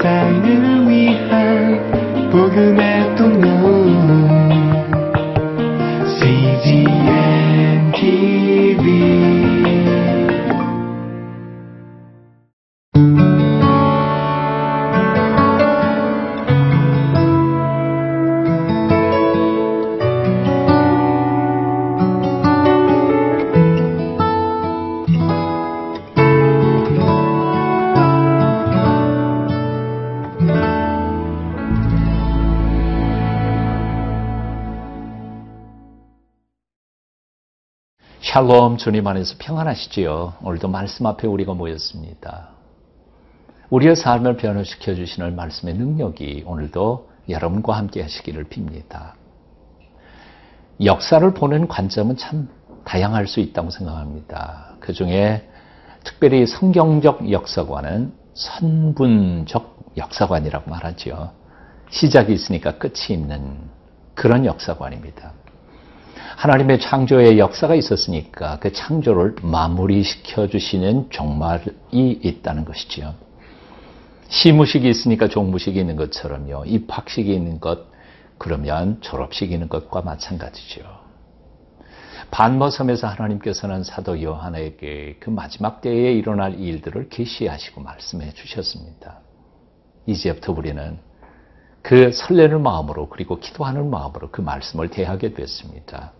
세상을 위한 복음의 통로 CGN TV. 샬롬, 주님 안에서 평안하시지요? 오늘도 말씀 앞에 우리가 모였습니다. 우리의 삶을 변화시켜 주시는 말씀의 능력이 오늘도 여러분과 함께 하시기를 빕니다. 역사를 보는 관점은 참 다양할 수 있다고 생각합니다. 그 중에 특별히 성경적 역사관은 선분적 역사관이라고 말하죠. 시작이 있으니까 끝이 있는 그런 역사관입니다. 하나님의 창조의 역사가 있었으니까 그 창조를 마무리시켜 주시는 종말이 있다는 것이지요. 시무식이 있으니까 종무식이 있는 것처럼요. 입학식이 있는 것, 그러면 졸업식이 있는 것과 마찬가지죠. 반모섬에서 하나님께서는 사도 요한에게 그 마지막 때에 일어날 일들을 계시하시고 말씀해 주셨습니다. 이제부터 우리는 그 설레는 마음으로 그리고 기도하는 마음으로 그 말씀을 대하게 됐습니다.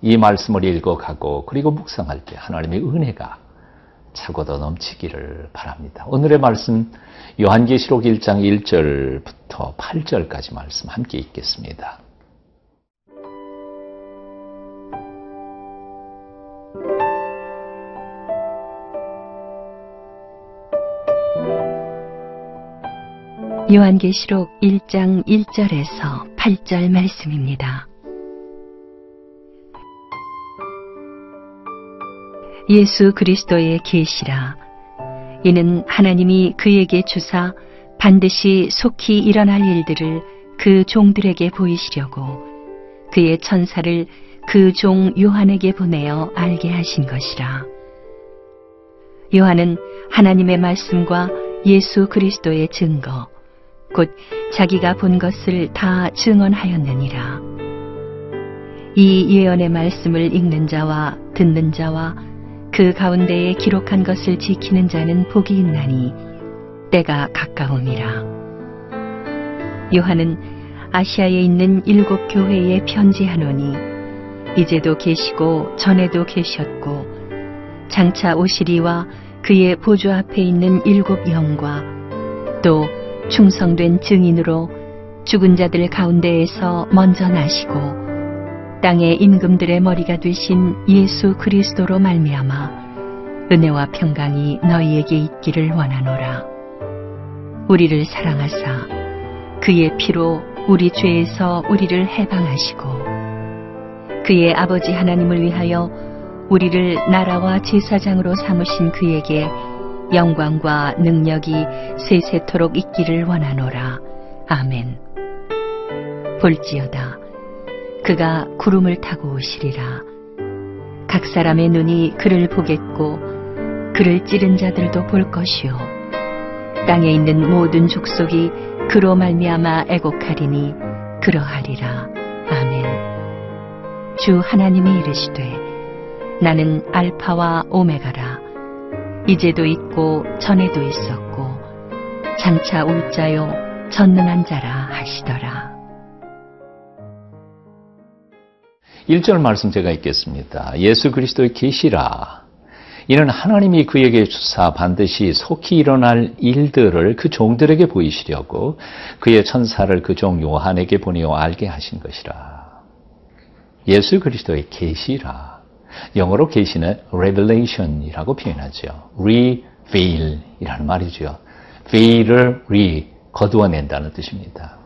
이 말씀을 읽어가고 그리고 묵상할 때 하나님의 은혜가 차고도 넘치기를 바랍니다. 오늘의 말씀 요한계시록 1장 1절부터 8절까지 말씀 함께 읽겠습니다. 요한계시록 1장 1절에서 8절 말씀입니다. 예수 그리스도의 계시라. 이는 하나님이 그에게 주사 반드시 속히 일어날 일들을 그 종들에게 보이시려고 그의 천사를 그 종 요한에게 보내어 알게 하신 것이라. 요한은 하나님의 말씀과 예수 그리스도의 증거 곧 자기가 본 것을 다 증언하였느니라. 이 예언의 말씀을 읽는 자와 듣는 자와 그 가운데에 기록한 것을 지키는 자는 복이 있나니 때가 가까움이라. 요한은 아시아에 있는 7 교회에 편지하노니 이제도 계시고 전에도 계셨고 장차 오시리와 그의 보좌 앞에 있는 7 영과 또 충성된 증인으로 죽은 자들 가운데에서 먼저 나시고 땅의 임금들의 머리가 되신 예수 그리스도로 말미암아 은혜와 평강이 너희에게 있기를 원하노라. 우리를 사랑하사 그의 피로 우리 죄에서 우리를 해방하시고 그의 아버지 하나님을 위하여 우리를 나라와 제사장으로 삼으신 그에게 영광과 능력이 세세토록 있기를 원하노라. 아멘. 볼지어다 그가 구름을 타고 오시리라. 각 사람의 눈이 그를 보겠고 그를 찌른 자들도 볼 것이요 땅에 있는 모든 족속이 그로 말미암아 애곡하리니 그러하리라. 아멘. 주 하나님이 이르시되 나는 알파와 오메가라. 이제도 있고 전에도 있었고 장차 올 자요 전능한 자라 하시더라. 1절 말씀 제가 읽겠습니다. 예수 그리스도의 계시라. 이는 하나님이 그에게 주사 반드시 속히 일어날 일들을 그 종들에게 보이시려고 그의 천사를 그 종 요한에게 보내어 알게 하신 것이라. 예수 그리스도의 계시라. 영어로 계시는 revelation이라고 표현하죠. reveal이라는 말이죠. veil을 거두어낸다는 뜻입니다.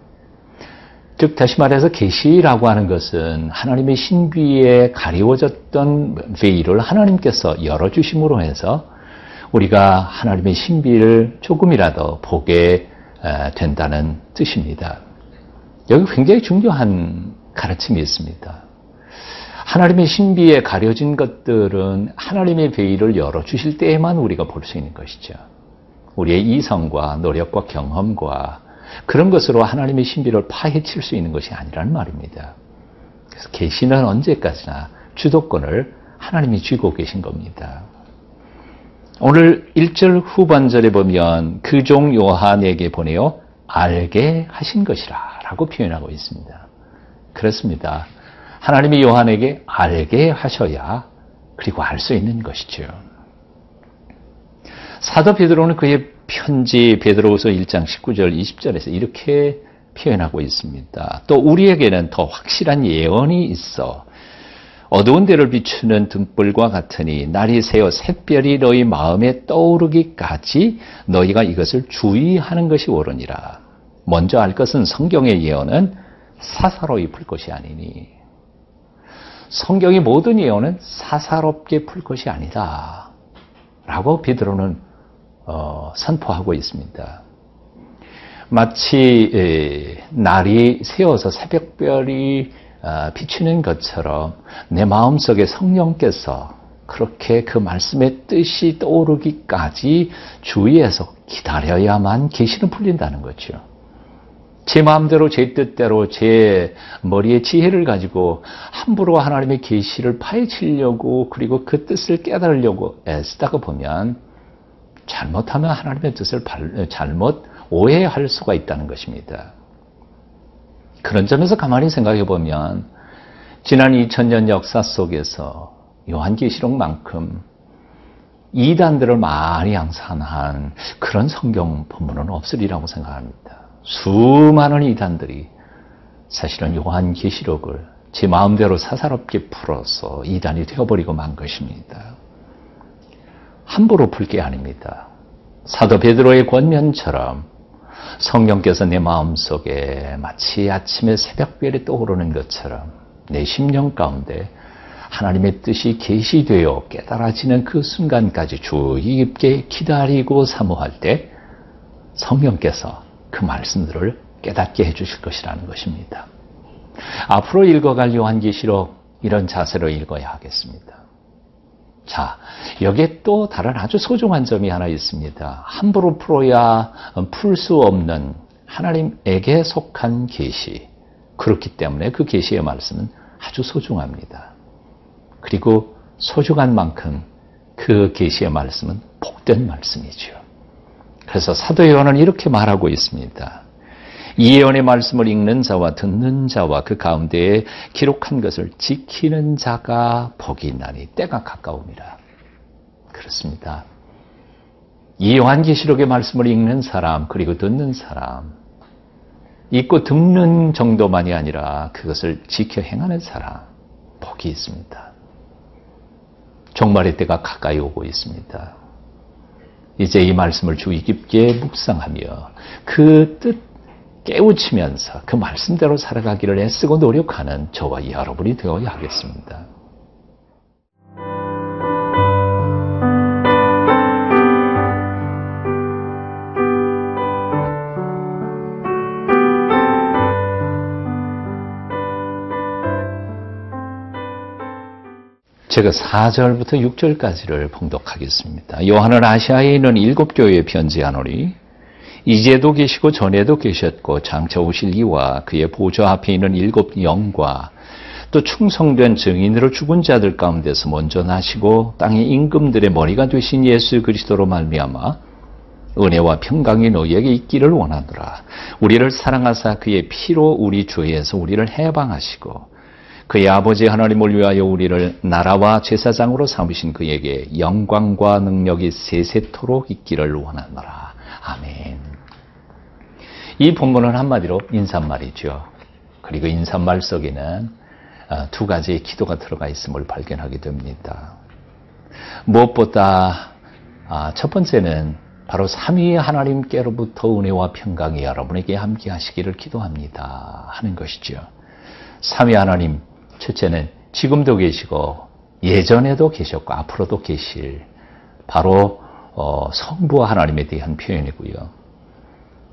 즉 다시 말해서 계시라고 하는 것은 하나님의 신비에 가리워졌던 veil을 하나님께서 열어주심으로 해서 우리가 하나님의 신비를 조금이라도 보게 된다는 뜻입니다. 여기 굉장히 중요한 가르침이 있습니다. 하나님의 신비에 가려진 것들은 하나님의 베일을 열어주실 때에만 우리가 볼 수 있는 것이죠. 우리의 이성과 노력과 경험과 그런 것으로 하나님의 신비를 파헤칠 수 있는 것이 아니라는 말입니다. 그래서 계시는 언제까지나 주도권을 하나님이 쥐고 계신 겁니다. 오늘 1절 후반절에 보면 그 종 요한에게 보내어 알게 하신 것이라 라고 표현하고 있습니다. 그렇습니다. 하나님이 요한에게 알게 하셔야 그리고 알 수 있는 것이죠. 사도 베드로는 그의 편지 베드로후서 1장 19절 20절에서 이렇게 표현하고 있습니다. 또 우리에게는 더 확실한 예언이 있어 어두운 데를 비추는 등불과 같으니 날이 새어 샛별이 너희 마음에 떠오르기까지 너희가 이것을 주의하는 것이 옳으니라. 먼저 알 것은 성경의 예언은 사사로이 풀 것이 아니니. 성경의 모든 예언은 사사롭게 풀 것이 아니다 라고 베드로는 선포하고 있습니다. 마치 날이 새어서 새벽별이 비추는 것처럼 내 마음속에 성령께서 그렇게 그 말씀의 뜻이 떠오르기까지 주의해서 기다려야만 계시는 풀린다는 거죠. 제 마음대로 제 뜻대로 제 머리의 지혜를 가지고 함부로 하나님의 계시를 파헤치려고 그리고 그 뜻을 깨달으려고 애쓰다가 보면 잘못하면 하나님의 뜻을 잘못 오해할 수가 있다는 것입니다. 그런 점에서 가만히 생각해 보면 지난 2000년 역사 속에서 요한계시록만큼 이단들을 많이 양산한 그런 성경 본문은 없으리라고 생각합니다. 수많은 이단들이 사실은 요한계시록을 제 마음대로 사사롭게 풀어서 이단이 되어버리고 만 것입니다. 함부로 풀 게 아닙니다. 사도 베드로의 권면처럼 성령께서 내 마음속에 마치 아침에 새벽별이 떠오르는 것처럼 내 심령 가운데 하나님의 뜻이 계시되어 깨달아지는 그 순간까지 주의 깊게 기다리고 사모할 때 성령께서 그 말씀들을 깨닫게 해주실 것이라는 것입니다. 앞으로 읽어갈 요한계시록 이런 자세로 읽어야 하겠습니다. 자, 여기에 또 다른 아주 소중한 점이 하나 있습니다. 함부로 풀어야 풀 수 없는 하나님에게 속한 계시. 그렇기 때문에 그 계시의 말씀은 아주 소중합니다. 그리고 소중한 만큼 그 계시의 말씀은 복된 말씀이죠. 그래서 사도 요한은 이렇게 말하고 있습니다. 이 예언의 말씀을 읽는 자와 듣는 자와 그 가운데에 기록한 것을 지키는 자가 복이 있나니 때가 가까움이라. 그렇습니다. 이 요한계시록의 말씀을 읽는 사람 그리고 듣는 사람, 읽고 듣는 정도만이 아니라 그것을 지켜 행하는 사람 복이 있습니다. 종말의 때가 가까이 오고 있습니다. 이제 이 말씀을 주의 깊게 묵상하며 그 뜻 깨우치면서 그 말씀대로 살아가기를 애쓰고 노력하는 저와 여러분이 되어야 하겠습니다. 제가 4절부터 6절까지를 봉독하겠습니다. 요한은 아시아에 있는 7교회에 편지하노니 이제도 계시고 전에도 계셨고 장차 오실 이와 그의 보좌 앞에 있는 7 영과 또 충성된 증인으로 죽은 자들 가운데서 먼저 나시고 땅의 임금들의 머리가 되신 예수 그리스도로 말미암아 은혜와 평강이 너희에게 있기를 원하노라. 우리를 사랑하사 그의 피로 우리 주에서 우리를 해방하시고 그의 아버지 하나님을 위하여 우리를 나라와 제사장으로 삼으신 그에게 영광과 능력이 세세토록 있기를 원하노라. 아멘. 이 본문은 한마디로 인사말이죠. 그리고 인사말 속에는 2가지의 기도가 들어가 있음을 발견하게 됩니다. 무엇보다 첫 번째는 바로 삼위 하나님께로부터 은혜와 평강이 여러분에게 함께 하시기를 기도합니다 하는 것이죠. 삼위 하나님, 첫째는 지금도 계시고 예전에도 계셨고 앞으로도 계실 바로 성부 하나님에 대한 표현이고요.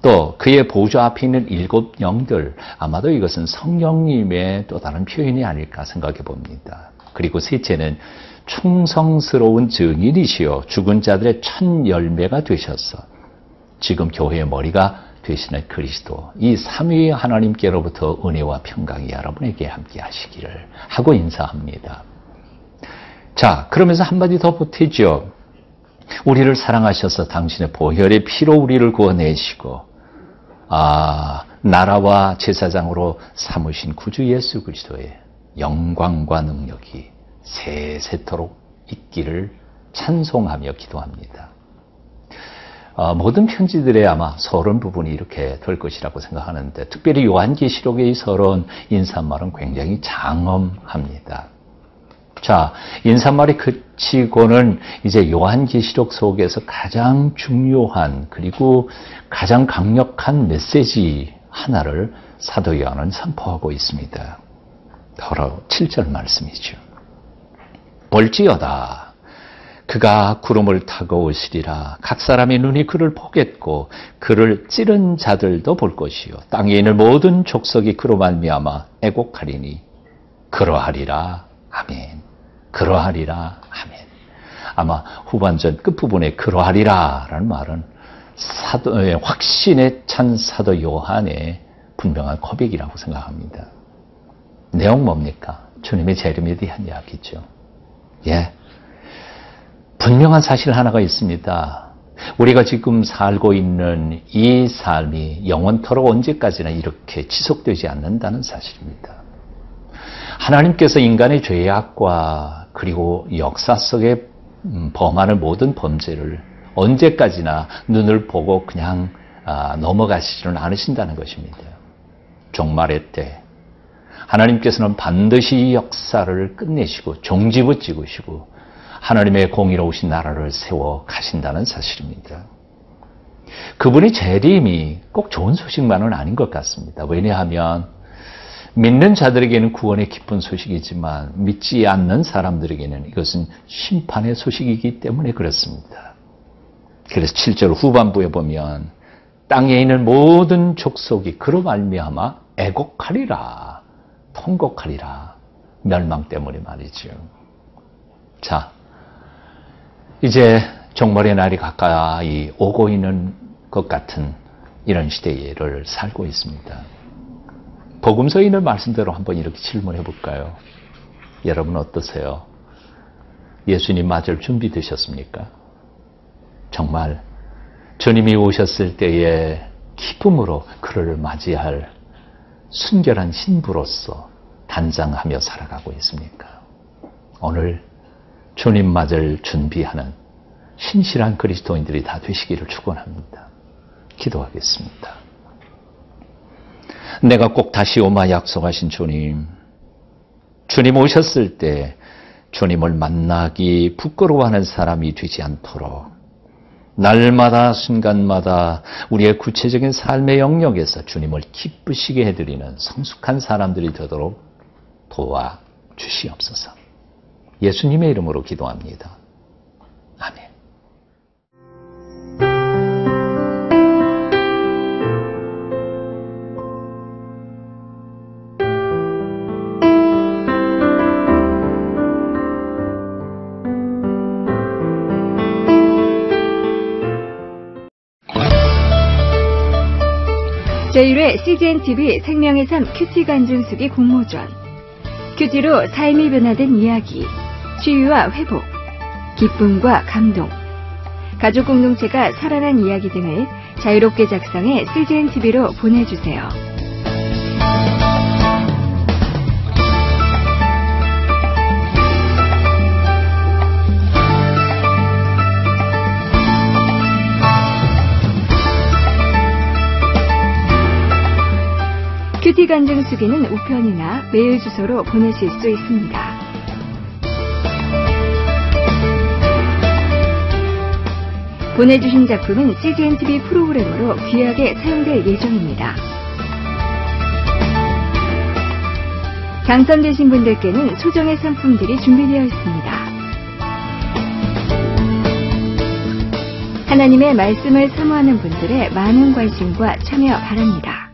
또 그의 보좌 앞에 있는 7 영들, 아마도 이것은 성령님의 또 다른 표현이 아닐까 생각해 봅니다. 그리고 셋째는 충성스러운 증인이시여 죽은 자들의 첫 열매가 되셔서 지금 교회의 머리가 되시는 그리스도, 이 삼위 하나님께로부터 은혜와 평강이 여러분에게 함께 하시기를 하고 인사합니다. 자, 그러면서 한마디 더 보태죠. 우리를 사랑하셔서 당신의 보혈의 피로 우리를 구원내시고 나라와 제사장으로 삼으신 구주 예수 그리스도의 영광과 능력이 세세토록 있기를 찬송하며 기도합니다. 모든 편지들의 아마 서론 부분이 이렇게 될 것이라고 생각하는데, 특별히 요한계시록의 이 서론 인사말은 굉장히 장엄합니다. 자, 인사말이 그치고는 이제 요한계시록 속에서 가장 중요한 그리고 가장 강력한 메시지 하나를 사도 요한은 선포하고 있습니다. 바로 7절 말씀이죠. 볼지어다 그가 구름을 타고 오시리라. 각 사람의 눈이 그를 보겠고 그를 찌른 자들도 볼 것이요 땅에 있는 모든 족속이 그로 말미암아 애곡하리니 그러하리라. 아멘. 그러하리라. 아멘. 아마 후반전 끝부분에 그러하리라 라는 말은 확신에 찬 사도 요한의 분명한 고백이라고 생각합니다. 내용 뭡니까? 주님의 재림에 대한 이야기죠. 예. 분명한 사실 하나가 있습니다. 우리가 지금 살고 있는 이 삶이 영원토록 언제까지나 이렇게 지속되지 않는다는 사실입니다. 하나님께서 인간의 죄악과 그리고 역사 속에 범하는 모든 범죄를 언제까지나 눈을 보고 그냥 넘어가시지는 않으신다는 것입니다. 종말의 때 하나님께서는 반드시 역사를 끝내시고 종집을 찍으시고 하나님의 공의로우신 나라를 세워 가신다는 사실입니다. 그분의 재림이 꼭 좋은 소식만은 아닌 것 같습니다. 왜냐하면 믿는 자들에게는 구원의 기쁜 소식이지만 믿지 않는 사람들에게는 이것은 심판의 소식이기 때문에 그렇습니다. 그래서 7절 후반부에 보면 땅에 있는 모든 족속이 그로 말미암아 애곡하리라, 통곡하리라. 멸망 때문에 말이죠. 자, 이제 종말의 날이 가까이 오고 있는 것 같은 이런 시대를 살고 있습니다. 복음서에 있는 말씀대로 한번 이렇게 질문해 볼까요? 여러분 어떠세요? 예수님 맞을 준비 되셨습니까? 정말 주님이 오셨을 때에 기쁨으로 그를 맞이할 순결한 신부로서 단장하며 살아가고 있습니까? 오늘 주님 맞을 준비하는 신실한 그리스도인들이 다 되시기를 축원합니다. 기도하겠습니다. 내가 꼭 다시 오마 약속하신 주님, 주님 오셨을 때 주님을 만나기 부끄러워하는 사람이 되지 않도록 날마다 순간마다 우리의 구체적인 삶의 영역에서 주님을 기쁘시게 해드리는 성숙한 사람들이 되도록 도와주시옵소서. 예수님의 이름으로 기도합니다. 아멘. 제1회 CGNTV 생명의 삶 큐티 간증수기 공모전. 큐티로 삶이 변화된 이야기, 치유와 회복, 기쁨과 감동, 가족 공동체가 살아난 이야기 등을 자유롭게 작성해 CGNTV로 보내주세요. 큐티 간증 수기는 우편이나 메일 주소로 보내실 수 있습니다. 보내주신 작품은 CGNTV 프로그램으로 귀하게 사용될 예정입니다. 당선되신 분들께는 소정의 상품들이 준비되어 있습니다. 하나님의 말씀을 사모하는 분들의 많은 관심과 참여 바랍니다.